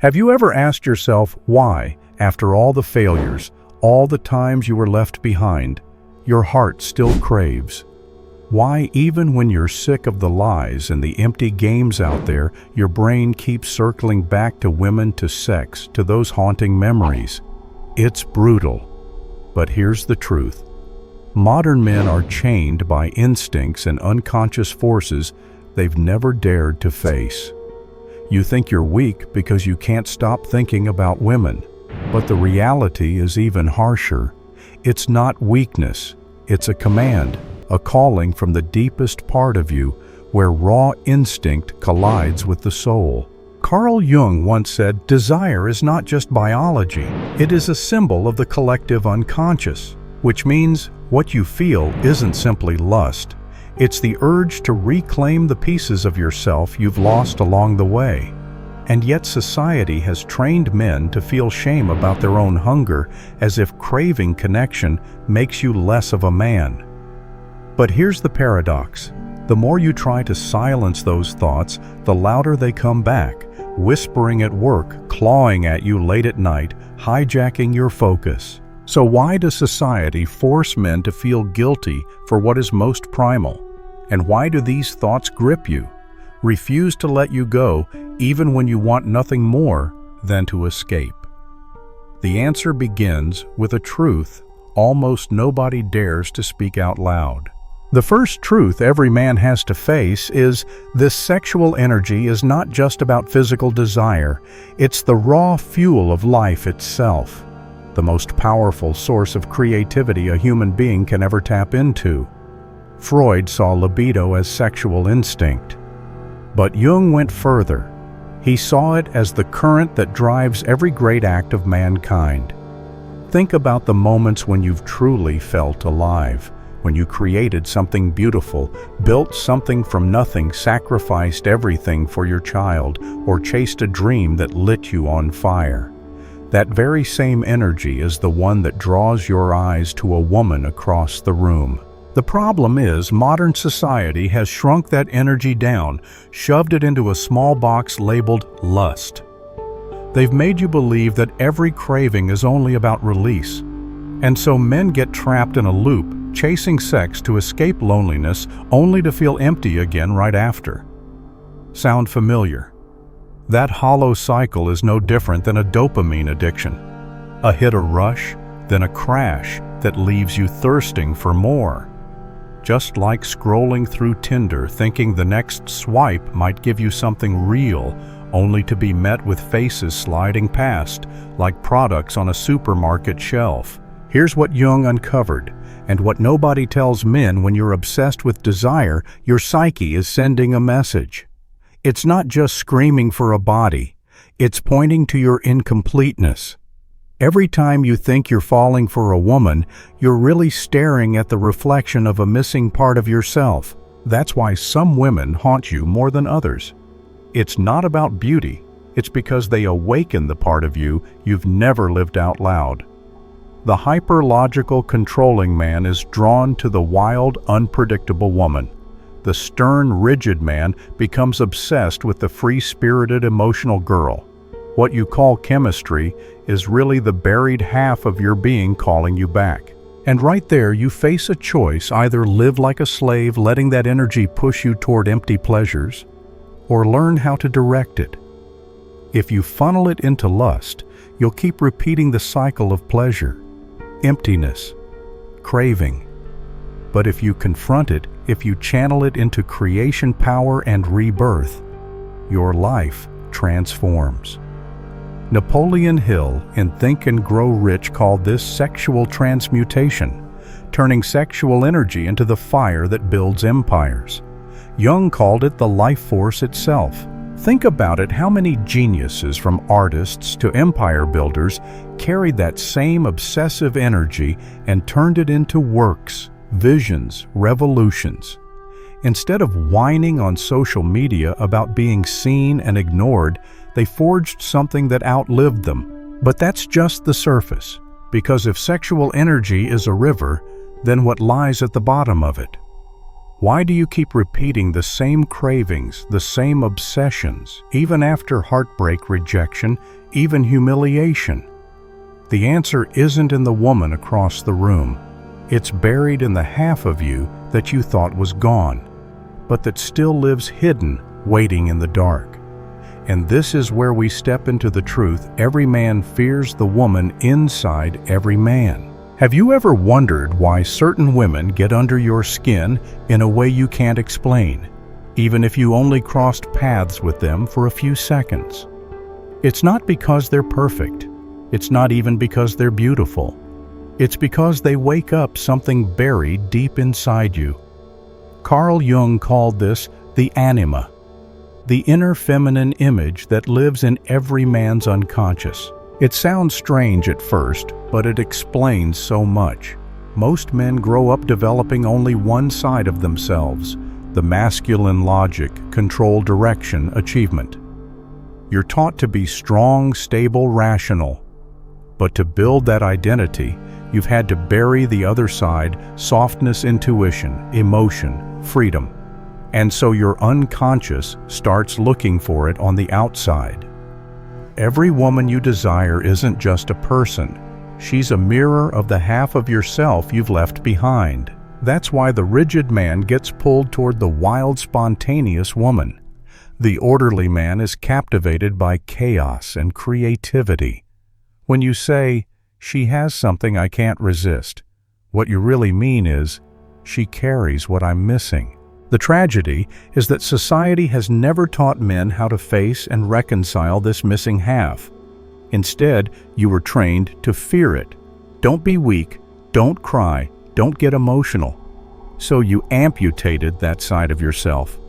Have you ever asked yourself why, after all the failures, all the times you were left behind, your heart still craves? Why, even when you're sick of the lies and the empty games out there, your brain keeps circling back to women, to sex, to those haunting memories? It's brutal. But here's the truth. Modern men are chained by instincts and unconscious forces they've never dared to face. You think you're weak because you can't stop thinking about women. But the reality is even harsher. It's not weakness. It's a command, a calling from the deepest part of you, where raw instinct collides with the soul. Carl Jung once said, "Desire is not just biology. It is a symbol of the collective unconscious," which means what you feel isn't simply lust. It's the urge to reclaim the pieces of yourself you've lost along the way. And yet society has trained men to feel shame about their own hunger, as if craving connection makes you less of a man. But here's the paradox. The more you try to silence those thoughts, the louder they come back, whispering at work, clawing at you late at night, hijacking your focus. So why does society force men to feel guilty for what is most primal? And why do these thoughts grip you, refuse to let you go, even when you want nothing more than to escape? The answer begins with a truth almost nobody dares to speak out loud. The first truth every man has to face is this: sexual energy is not just about physical desire, it's the raw fuel of life itself, the most powerful source of creativity a human being can ever tap into. Freud saw libido as sexual instinct. But Jung went further. He saw it as the current that drives every great act of mankind. Think about the moments when you've truly felt alive, when you created something beautiful, built something from nothing, sacrificed everything for your child, or chased a dream that lit you on fire. That very same energy is the one that draws your eyes to a woman across the room. The problem is, modern society has shrunk that energy down, shoved it into a small box labeled lust. They've made you believe that every craving is only about release. And so men get trapped in a loop, chasing sex to escape loneliness, only to feel empty again right after. Sound familiar? That hollow cycle is no different than a dopamine addiction. A hit or rush, then a crash that leaves you thirsting for more. Just like scrolling through Tinder, thinking the next swipe might give you something real, only to be met with faces sliding past, like products on a supermarket shelf. Here's what Jung uncovered, and what nobody tells men: when you're obsessed with desire, your psyche is sending a message. It's not just screaming for a body, it's pointing to your incompleteness. Every time you think you're falling for a woman, you're really staring at the reflection of a missing part of yourself. That's why some women haunt you more than others. It's not about beauty, it's because they awaken the part of you you've never lived out loud. The hyper-logical, controlling man is drawn to the wild, unpredictable woman. The stern, rigid man becomes obsessed with the free-spirited, emotional girl. What you call chemistry is really the buried half of your being calling you back. And right there you face a choice: either live like a slave, letting that energy push you toward empty pleasures, or learn how to direct it. If you funnel it into lust, you'll keep repeating the cycle of pleasure, emptiness, craving. But if you confront it, if you channel it into creation power and rebirth, your life transforms. Napoleon Hill in Think and Grow Rich called this sexual transmutation, turning sexual energy into the fire that builds empires. Jung called it the life force itself. Think about it: how many geniuses, from artists to empire builders, carried that same obsessive energy and turned it into works, visions, revolutions. Instead of whining on social media about being seen and ignored, they forged something that outlived them. But that's just the surface, because if sexual energy is a river, then what lies at the bottom of it? Why do you keep repeating the same cravings, the same obsessions, even after heartbreak, rejection, even humiliation? The answer isn't in the woman across the room. It's buried in the half of you that you thought was gone, but that still lives hidden, waiting in the dark. And this is where we step into the truth. Every man fears the woman inside every man. Have you ever wondered why certain women get under your skin in a way you can't explain, even if you only crossed paths with them for a few seconds? It's not because they're perfect. It's not even because they're beautiful. It's because they wake up something buried deep inside you. Carl Jung called this the anima, the inner feminine image that lives in every man's unconscious. It sounds strange at first, but it explains so much. Most men grow up developing only one side of themselves, the masculine logic, control, direction, achievement. You're taught to be strong, stable, rational. But to build that identity, you've had to bury the other side, softness, intuition, emotion, freedom. And so your unconscious starts looking for it on the outside. Every woman you desire isn't just a person. She's a mirror of the half of yourself you've left behind. That's why the rigid man gets pulled toward the wild, spontaneous woman. The orderly man is captivated by chaos and creativity. When you say, "She has something I can't resist," what you really mean is, "She carries what I'm missing." The tragedy is that society has never taught men how to face and reconcile this missing half. Instead, you were trained to fear it. Don't be weak, don't cry, don't get emotional. So you amputated that side of yourself.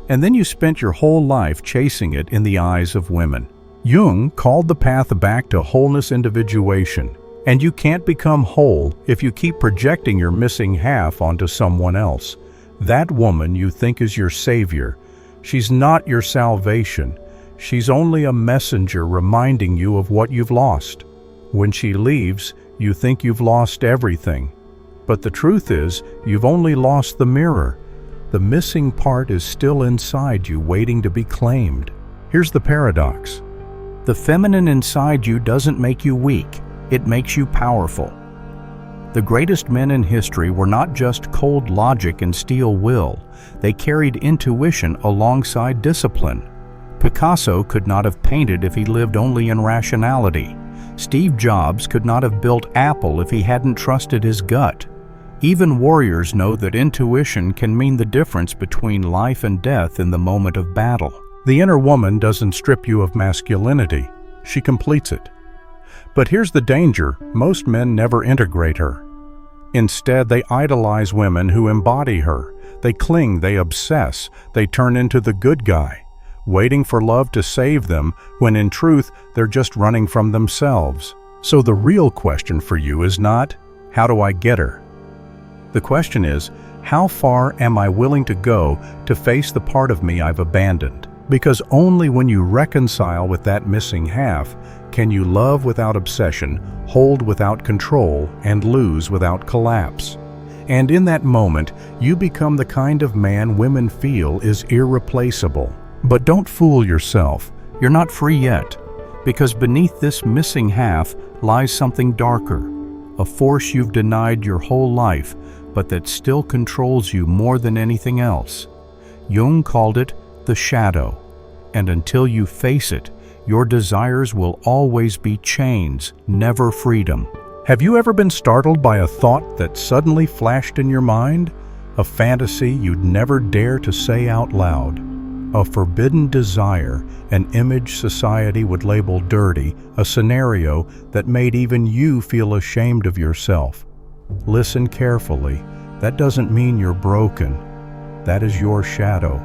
And then you spent your whole life chasing it in the eyes of women. Jung called the path back to wholeness individuation. And you can't become whole if you keep projecting your missing half onto someone else. That woman you think is your savior, she's not your salvation. She's only a messenger reminding you of what you've lost. When she leaves, you think you've lost everything. But the truth is, you've only lost the mirror. The missing part is still inside you, waiting to be claimed. Here's the paradox. The feminine inside you doesn't make you weak, it makes you powerful. The greatest men in history were not just cold logic and steel will. They carried intuition alongside discipline. Picasso could not have painted if he lived only in rationality. Steve Jobs could not have built Apple if he hadn't trusted his gut. Even warriors know that intuition can mean the difference between life and death in the moment of battle. The inner woman doesn't strip you of masculinity. She completes it. But here's the danger. Most men never integrate her. Instead, they idolize women who embody her. They cling, they obsess, they turn into the good guy, waiting for love to save them when in truth they're just running from themselves. So the real question for you is not, how do I get her? The question is, how far am I willing to go to face the part of me I've abandoned? Because only when you reconcile with that missing half can you love without obsession, hold without control, and lose without collapse. And in that moment, you become the kind of man women feel is irreplaceable. But don't fool yourself. You're not free yet. Because beneath this missing half lies something darker, a force you've denied your whole life, but that still controls you more than anything else. Jung called it the shadow. And until you face it, your desires will always be chains, never freedom. Have you ever been startled by a thought that suddenly flashed in your mind? A fantasy you'd never dare to say out loud. A forbidden desire, an image society would label dirty, a scenario that made even you feel ashamed of yourself. Listen carefully. That doesn't mean you're broken. That is your shadow,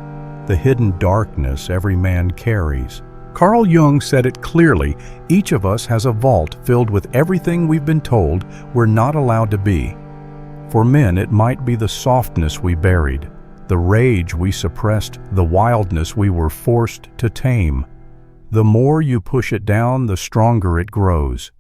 the hidden darkness every man carries. Carl Jung said it clearly, each of us has a vault filled with everything we've been told we're not allowed to be. For men, it might be the softness we buried, the rage we suppressed, the wildness we were forced to tame. The more you push it down, the stronger it grows.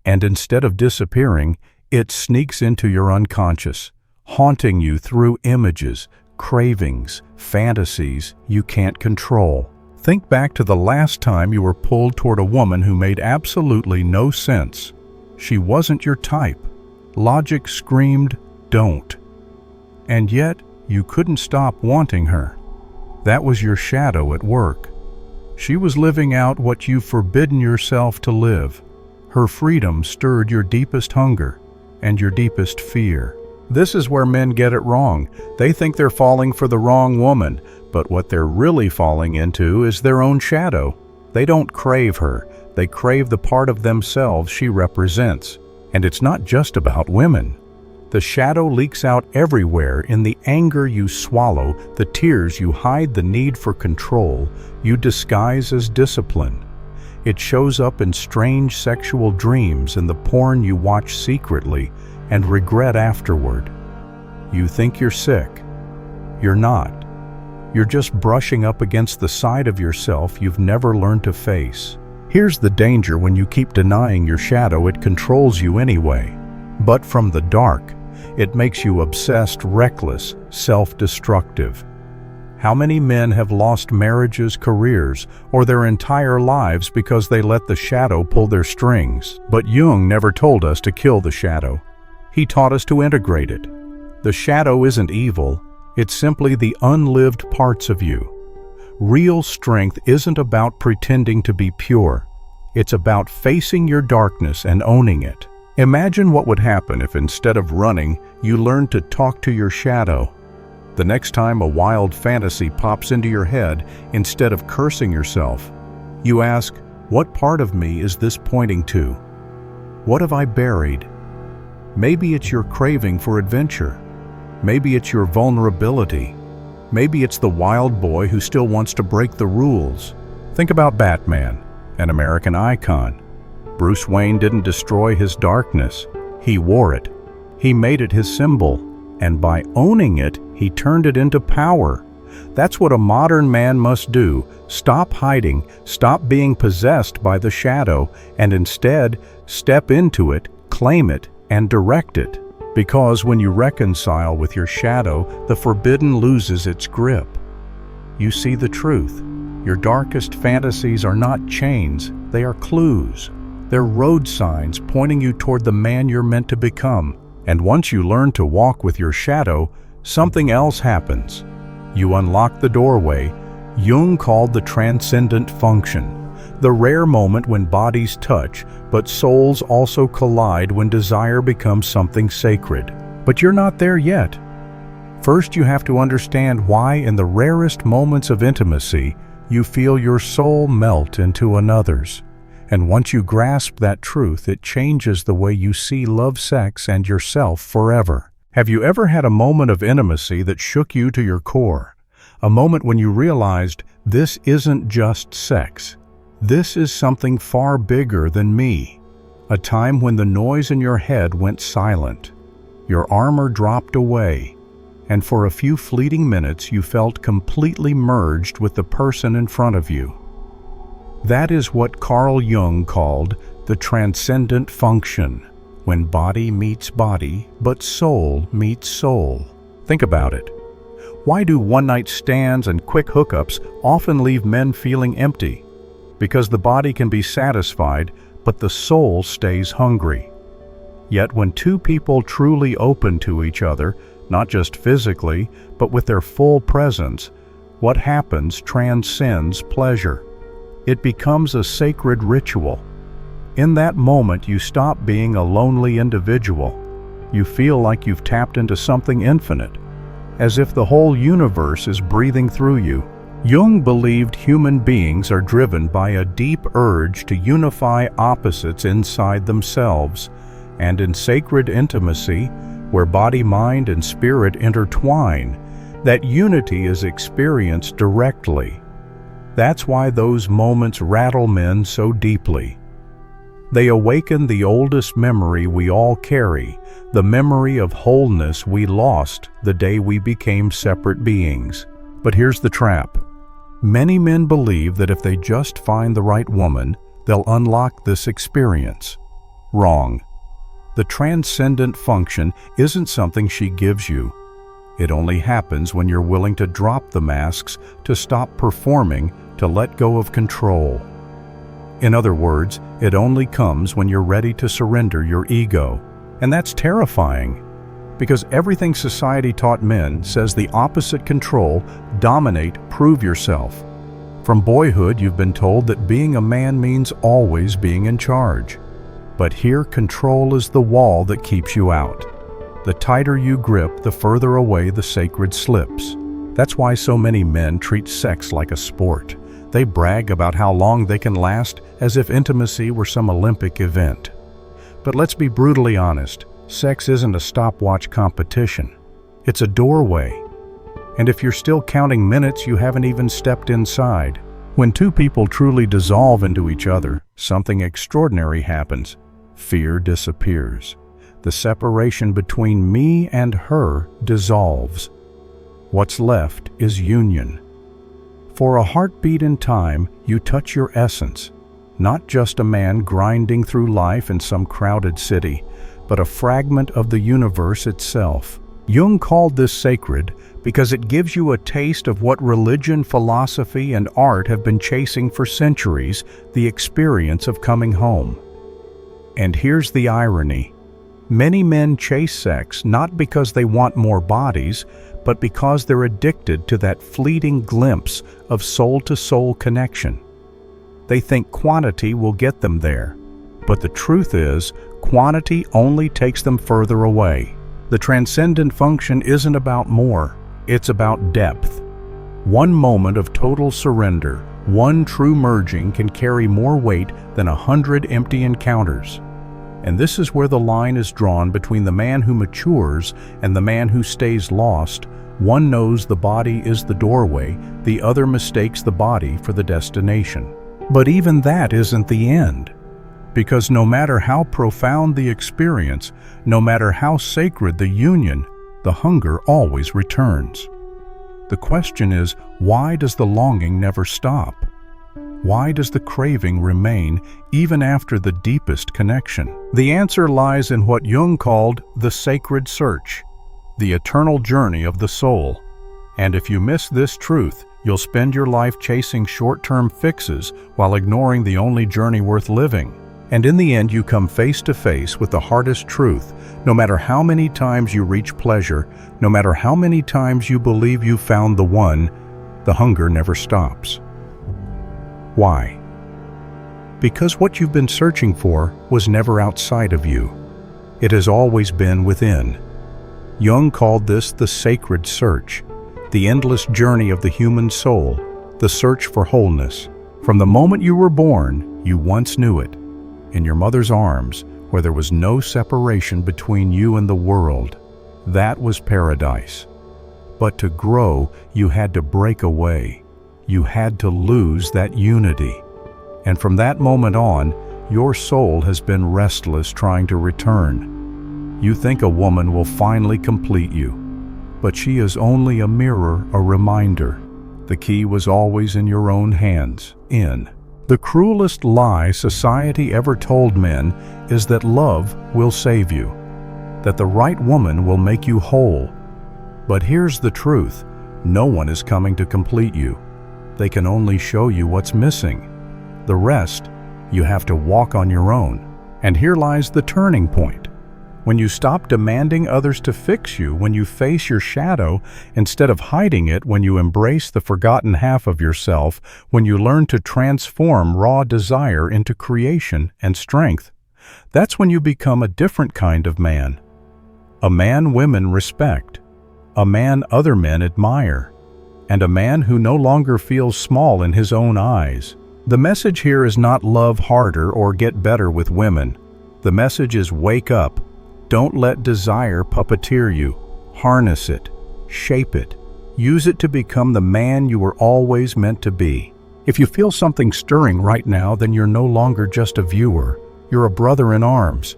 And instead of disappearing, it sneaks into your unconscious, haunting you through images, cravings, fantasies you can't control. Think back to the last time you were pulled toward a woman who made absolutely no sense. She wasn't your type. Logic screamed, "Don't." And yet, you couldn't stop wanting her. That was your shadow at work. She was living out what you've forbidden yourself to live. Her freedom stirred your deepest hunger and your deepest fear. This is where men get it wrong. They think they're falling for the wrong woman, but what they're really falling into is their own shadow. They don't crave her. They crave the part of themselves she represents. And it's not just about women. The shadow leaks out everywhere in the anger you swallow, the tears you hide, the need for control you disguise as discipline. It shows up in strange sexual dreams, in the porn you watch secretly and regret afterward. You think you're sick. You're not. You're just brushing up against the side of yourself you've never learned to face. Here's the danger: when you keep denying your shadow, it controls you anyway. But from the dark, it makes you obsessed, reckless, self-destructive. How many men have lost marriages, careers, or their entire lives because they let the shadow pull their strings? But Jung never told us to kill the shadow. He taught us to integrate it. The shadow isn't evil. It's simply the unlived parts of you. Real strength isn't about pretending to be pure. It's about facing your darkness and owning it. Imagine what would happen if, instead of running, you learned to talk to your shadow. The next time a wild fantasy pops into your head, instead of cursing yourself, you ask, "What part of me is this pointing to? What have I buried?" Maybe it's your craving for adventure. Maybe it's your vulnerability. Maybe it's the wild boy who still wants to break the rules. Think about Batman, an American icon. Bruce Wayne didn't destroy his darkness. He wore it. He made it his symbol. And by owning it, he turned it into power. That's what a modern man must do. Stop hiding, stop being possessed by the shadow, and instead step into it, claim it, and direct it. Because when you reconcile with your shadow, the forbidden loses its grip. You see the truth. Your darkest fantasies are not chains, they are clues. They're road signs pointing you toward the man you're meant to become. And once you learn to walk with your shadow, something else happens. You unlock the doorway Jung called the transcendent function, the rare moment when bodies touch, but souls also collide when desire becomes something sacred. But you're not there yet. First, you have to understand why in the rarest moments of intimacy, you feel your soul melt into another's. And once you grasp that truth, it changes the way you see love, sex, and yourself forever. Have you ever had a moment of intimacy that shook you to your core? A moment when you realized, this isn't just sex. This is something far bigger than me. A time when the noise in your head went silent. Your armor dropped away, and for a few fleeting minutes you felt completely merged with the person in front of you. That is what Carl Jung called the transcendent function, when body meets body, but soul meets soul. Think about it. Why do one-night stands and quick hookups often leave men feeling empty? Because the body can be satisfied, but the soul stays hungry. Yet when two people truly open to each other, not just physically, but with their full presence, what happens transcends pleasure. It becomes a sacred ritual. In that moment, you stop being a lonely individual. You feel like you've tapped into something infinite, as if the whole universe is breathing through you. Jung believed human beings are driven by a deep urge to unify opposites inside themselves, and in sacred intimacy, where body, mind, and spirit intertwine, that unity is experienced directly. That's why those moments rattle men so deeply. They awaken the oldest memory we all carry, the memory of wholeness we lost the day we became separate beings. But here's the trap. Many men believe that if they just find the right woman, they'll unlock this experience. Wrong. The transcendent function isn't something she gives you. It only happens when you're willing to drop the masks, to stop performing, to let go of control. In other words, it only comes when you're ready to surrender your ego. And that's terrifying, because everything society taught men says the opposite: control, dominate, prove yourself. From boyhood, you've been told that being a man means always being in charge. But here, control is the wall that keeps you out. The tighter you grip, the further away the sacred slips. That's why so many men treat sex like a sport. They brag about how long they can last, as if intimacy were some Olympic event. But let's be brutally honest, sex isn't a stopwatch competition. It's a doorway. And if you're still counting minutes, you haven't even stepped inside. When two people truly dissolve into each other, something extraordinary happens. Fear disappears. The separation between me and her dissolves. What's left is union. For a heartbeat in time, you touch your essence. Not just a man grinding through life in some crowded city, but a fragment of the universe itself. Jung called this sacred because it gives you a taste of what religion, philosophy, and art have been chasing for centuries: the experience of coming home. And here's the irony. Many men chase sex not because they want more bodies, but because they're addicted to that fleeting glimpse of soul-to-soul connection. They think quantity will get them there. But the truth is, quantity only takes them further away. The transcendent function isn't about more, it's about depth. One moment of total surrender, one true merging can carry more weight than 100 empty encounters. And this is where the line is drawn between the man who matures and the man who stays lost. One knows the body is the doorway, the other mistakes the body for the destination. But even that isn't the end. Because no matter how profound the experience, no matter how sacred the union, the hunger always returns. The question is, why does the longing never stop? Why does the craving remain even after the deepest connection? The answer lies in what Jung called the sacred search, the eternal journey of the soul. And if you miss this truth, you'll spend your life chasing short-term fixes while ignoring the only journey worth living. And in the end, you come face to face with the hardest truth. No matter how many times you reach pleasure, no matter how many times you believe you've found the one, the hunger never stops. Why? Because what you've been searching for was never outside of you. It has always been within. Jung called this the sacred search, the endless journey of the human soul, the search for wholeness. From the moment you were born, you once knew it. In your mother's arms, where there was no separation between you and the world. That was paradise. But to grow, you had to break away. You had to lose that unity. And from that moment on, your soul has been restless trying to return. You think a woman will finally complete you, but she is only a mirror, a reminder. The key was always in your own hands, in. The cruelest lie society ever told men is that love will save you, that the right woman will make you whole. But here's the truth, no one is coming to complete you. They can only show you what's missing. The rest, you have to walk on your own. And here lies the turning point. When you stop demanding others to fix you, when you face your shadow instead of hiding it, when you embrace the forgotten half of yourself, when you learn to transform raw desire into creation and strength, that's when you become a different kind of man. A man women respect, a man other men admire, and a man who no longer feels small in his own eyes. The message here is not love harder or get better with women. The message is wake up. Don't let desire puppeteer you. Harness it, shape it, use it to become the man you were always meant to be. If you feel something stirring right now, then you're no longer just a viewer. You're a brother in arms.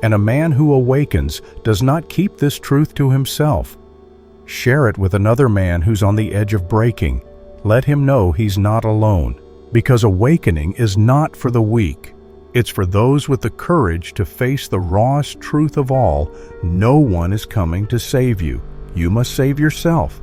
And a man who awakens does not keep this truth to himself. Share it with another man who's on the edge of breaking. Let him know he's not alone. Because awakening is not for the weak. It's for those with the courage to face the rawest truth of all. No one is coming to save you. You must save yourself.